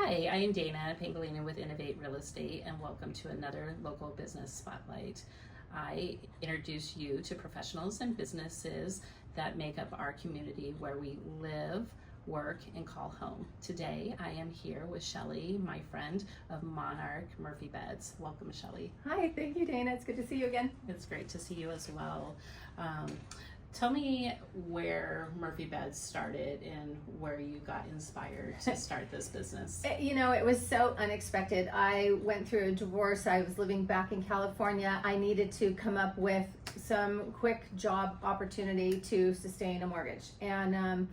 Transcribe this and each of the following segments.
Hi, I am Dana Pangelinan with Innovate Real Estate, and welcome to another local business spotlight. I introduce you to professionals and businesses that make up our community where we live, work, and call home. Today, I am here with Shelley, my friend of Monarch Murphy Beds. Welcome, Shelley. Hi, thank you, Dana. It's good to see you again. It's great to see you as well. Tell me where Murphy Beds started and where you got inspired to start this business. You know, it was so unexpected. I went through a divorce. I was living back in California. I needed to come up with some quick job opportunity to sustain a mortgage, and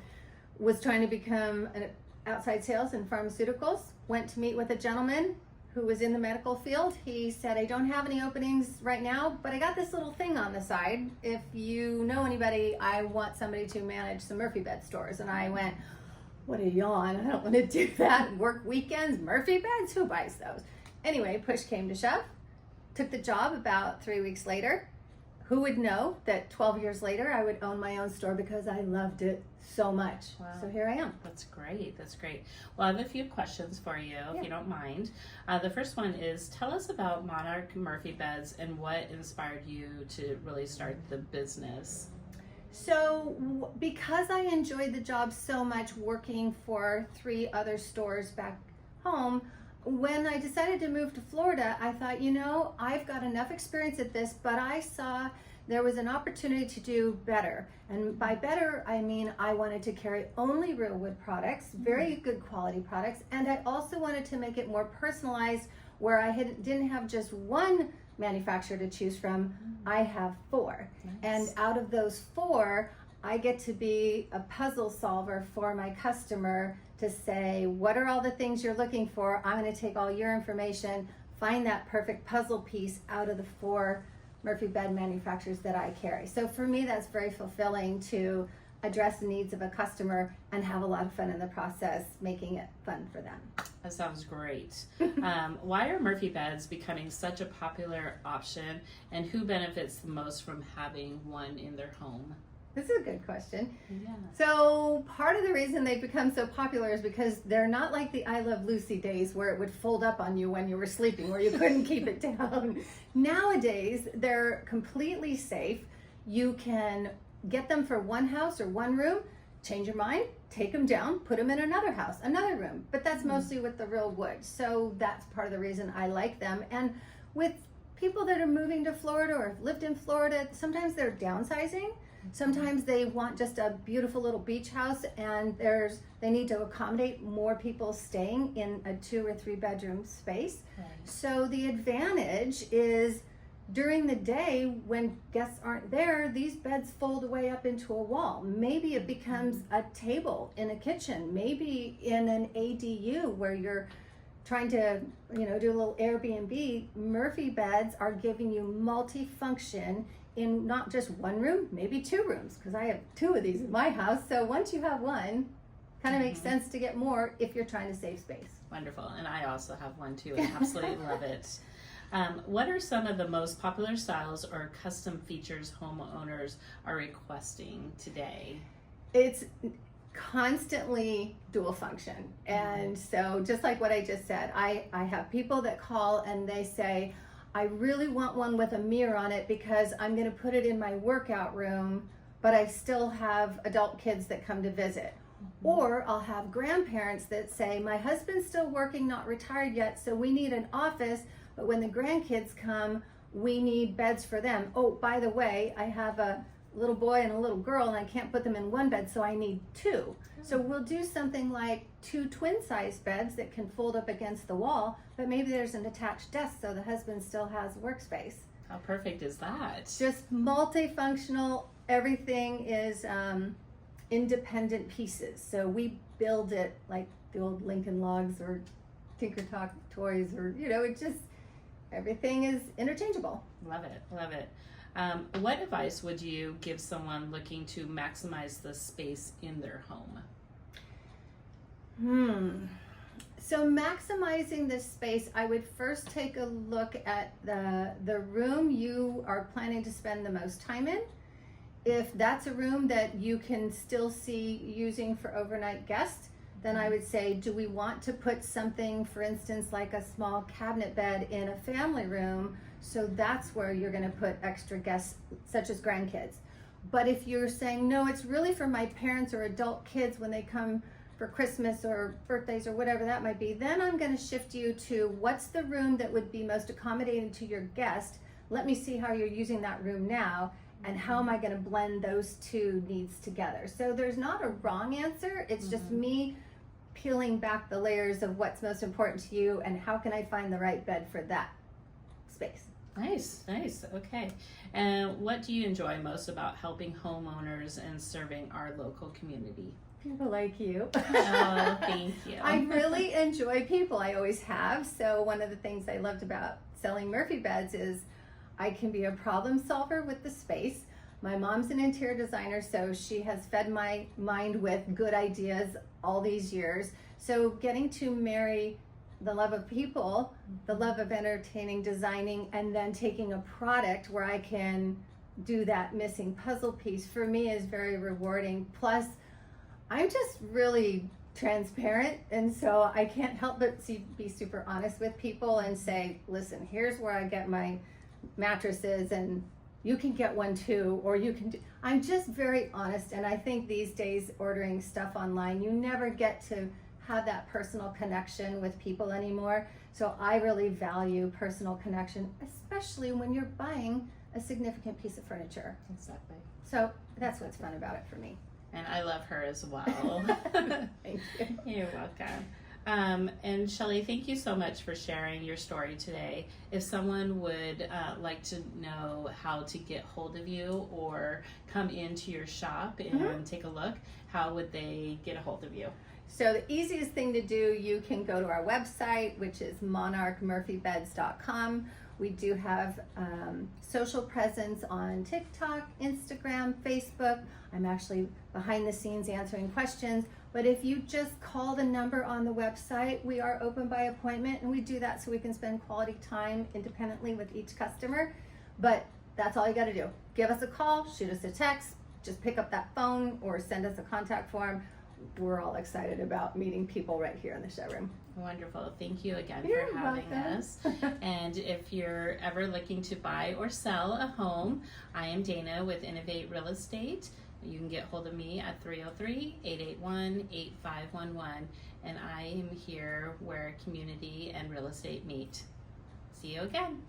was trying to become an outside sales in pharmaceuticals. Went to meet with a gentleman who was in the medical field. He said, I don't have any openings right now, but I got this little thing on the side. If you know anybody, I want somebody to manage some Murphy Bed stores. And I went, what a yawn. I don't want to do that. Work weekends, Murphy Beds, who buys those? Anyway, push came to shove. Took the job about 3 weeks later. Who would know that 12 years later I would own my own store because I loved it so much. Wow. So here I am. That's great. That's great. Well, I have a few questions for you, if you don't mind. The first one is, tell us about Monarch Murphy Beds and what inspired you to really start the business. So because I enjoyed the job so much working for 3 other stores back home, when I decided to move to Florida, I thought, you know, I've got enough experience at this, but I saw there was an opportunity to do better. And by better, I mean I wanted to carry only real wood products, very good quality products, and I also wanted to make it more personalized where I didn't have just one manufacturer to choose from. I have 4. Nice. And out of those 4, I get to be a puzzle solver for my customer to say, what are all the things you're looking for? I'm going to take all your information, find that perfect puzzle piece out of the 4 Murphy Bed manufacturers that I carry. So for me, that's very fulfilling to address the needs of a customer and have a lot of fun in the process, making it fun for them. That sounds great. Why are Murphy Beds becoming such a popular option, and who benefits the most from having one in their home? This is a good question. Yeah. So part of the reason they've become so popular is because they're not like the I Love Lucy days where it would fold up on you when you were sleeping, where you couldn't keep it down. Nowadays, they're completely safe. You can get them for one house or one room, change your mind, take them down, put them in another house, another room. But that's mostly with the real wood. So that's part of the reason I like them. And with people that are moving to Florida or have lived in Florida, sometimes they're downsizing. Sometimes they want just a beautiful little beach house, and they need to accommodate more people staying in a 2 or 3 bedroom space. Right. So the advantage is during the day when guests aren't there, these beds fold away up into a wall. Maybe it becomes a table in a kitchen, maybe in an ADU where you're trying to, do a little Airbnb. Murphy Beds are giving you multifunction in not just one room, maybe 2 rooms, because I have 2 of these in my house. So once you have one, kind of makes sense to get more if you're trying to save space. Wonderful. And I also have one too, and absolutely love it. What are some of the most popular styles or custom features homeowners are requesting today? It's constantly dual function. And so just like what I just said, I have people that call and they say, I really want one with a mirror on it because I'm going to put it in my workout room, but I still have adult kids that come to visit. Or I'll have grandparents that say, my husband's still working, not retired yet, so we need an office, but when the grandkids come, we need beds for them. Oh, by the way, I have a little boy and a little girl and I can't put them in one bed, so I need 2. So we'll do something like 2 twin-size beds that can fold up against the wall, but maybe there's an attached desk so the husband still has workspace. How perfect is that? Just multifunctional. Everything is independent pieces. So we build it like the old Lincoln Logs or Tinker Talk toys, or it just, everything is interchangeable. Love it. Love it. What advice would you give someone looking to maximize the space in their home? So maximizing this space, I would first take a look at the room you are planning to spend the most time in. If that's a room that you can still see using for overnight guests, then I would say, do we want to put something, for instance, like a small cabinet bed in a family room? So that's where you're going to put extra guests, such as grandkids. But if you're saying, no, it's really for my parents or adult kids when they come for Christmas or birthdays or whatever that might be, then I'm going to shift you to what's the room that would be most accommodating to your guest. Let me see how you're using that room now, and how am I going to blend those two needs together. So there's not a wrong answer. It's just me peeling back the layers of what's most important to you and how can I find the right bed for that space. Nice. Okay. And what do you enjoy most about helping homeowners and serving our local community? People like you. Oh, thank you. I really enjoy people. I always have. So one of the things I loved about selling Murphy Beds is I can be a problem solver with the space. My mom's an interior designer, so she has fed my mind with good ideas all these years. So getting to marry the love of people, the love of entertaining, designing, and then taking a product where I can do that missing puzzle piece, for me is very rewarding. Plus, I'm just really transparent, and so I can't help but be super honest with people and say, listen, here's where I get my mattresses, and you can get one too, or you can do. I'm just very honest, and I think these days ordering stuff online, you never get to have that personal connection with people anymore. So I really value personal connection, especially when you're buying a significant piece of furniture. Exactly. So that's what's fun about it for me. And I love her as well. Thank you. You're welcome. And Shelley, thank you so much for sharing your story today. If someone would like to know how to get hold of you or come into your shop and take a look, how would they get a hold of you? So the easiest thing to do, you can go to our website, which is monarchmurphybeds.com. We do have social presence on TikTok, Instagram, Facebook. I'm actually behind the scenes answering questions. But if you just call the number on the website, we are open by appointment, and we do that so we can spend quality time independently with each customer. But that's all you got to do. Give us a call, shoot us a text, just pick up that phone or send us a contact form. We're all excited about meeting people right here in the showroom. Wonderful. Thank you again You're for having welcome. us. And if you're ever looking to buy or sell a home, I am Dana with Innovate Real Estate. You can get hold of me at 303-881-8511. And I am here where community and real estate meet. See you again.